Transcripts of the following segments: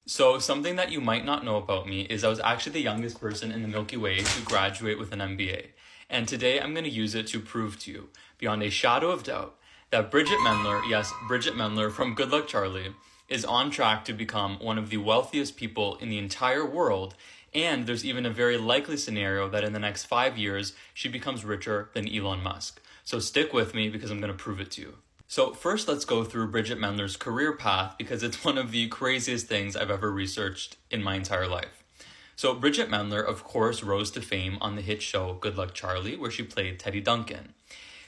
So something that you might not know about me is I was actually the youngest person in the Milky Way to graduate with an MBA. And today I'm going to use it to prove to you, beyond a shadow of doubt, that Bridgit Mendler, yes, Bridgit Mendler from Good Luck Charlie, is on track to become one of the wealthiest people in the entire world. And there's even a very likely scenario that in the next 5 years, she becomes richer than Elon Musk. So stick with me because I'm going to prove it to you. So first, let's go through Bridgit Mendler's career path because it's one of the craziest things I've ever researched in my entire life. So Bridgit Mendler, of course, rose to fame on the hit show Good Luck Charlie, where she played Teddy Duncan.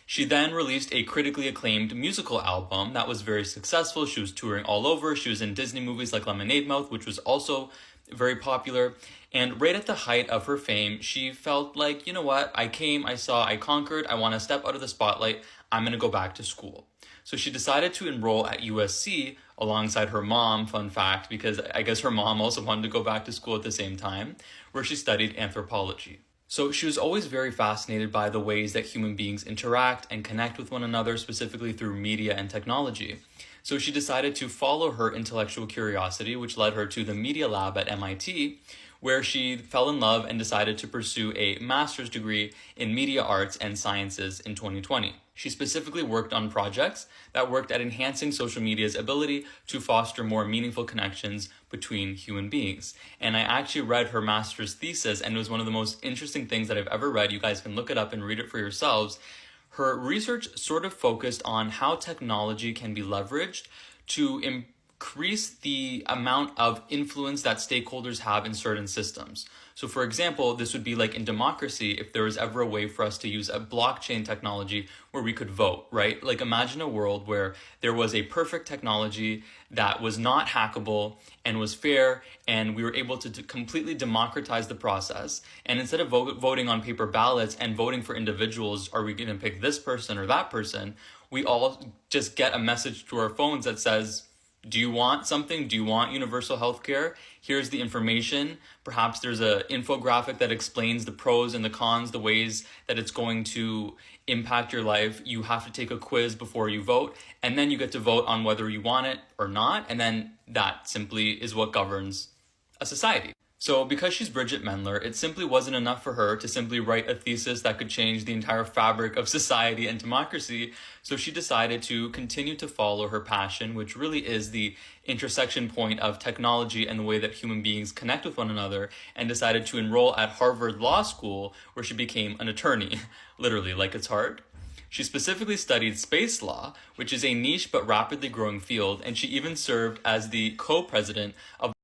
She then released a critically acclaimed musical album that was very successful. She was touring all over. She was in Disney movies like Lemonade Mouth, which was also very popular. And right at the height of her fame, she felt like, you know what? I came, I saw, I conquered. I want to step out of the spotlight. I'm going to go back to school. So she decided to enroll at USC alongside her mom, fun fact, because I guess her mom also wanted to go back to school at the same time, where she studied anthropology. So she was always very fascinated by the ways that human beings interact and connect with one another, specifically through media and technology. So she decided to follow her intellectual curiosity, which led her to the Media Lab at MIT, where she fell in love and decided to pursue a master's degree in media arts and sciences in 2020. She specifically worked on projects that worked at enhancing social media's ability to foster more meaningful connections between human beings. And I actually read her master's thesis, and it was one of the most interesting things that I've ever read. You guys can look it up and read it for yourselves. Her research sort of focused on how technology can be leveraged to increase the amount of influence that stakeholders have in certain systems. So for example, this would be like in democracy, if there was ever a way for us to use a blockchain technology where we could vote, right? Like imagine a world where there was a perfect technology that was not hackable and was fair, and we were able to completely democratize the process. And instead of voting on paper ballots and voting for individuals, are we going to pick this person or that person? We all just get a message to our phones that says, do you want something? Do you want universal health care? Here's the information. Perhaps there's an infographic that explains the pros and the cons, the ways that it's going to impact your life. You have to take a quiz before you vote, and then you get to vote on whether you want it or not. And then that simply is what governs a society. So because she's Bridgit Mendler, it simply wasn't enough for her to simply write a thesis that could change the entire fabric of society and democracy. So she decided to continue to follow her passion, which really is the intersection point of technology and the way that human beings connect with one another, and decided to enroll at Harvard Law School, where she became an attorney, literally, like it's hard. She specifically studied space law, which is a niche but rapidly growing field, and she even served as the co-president of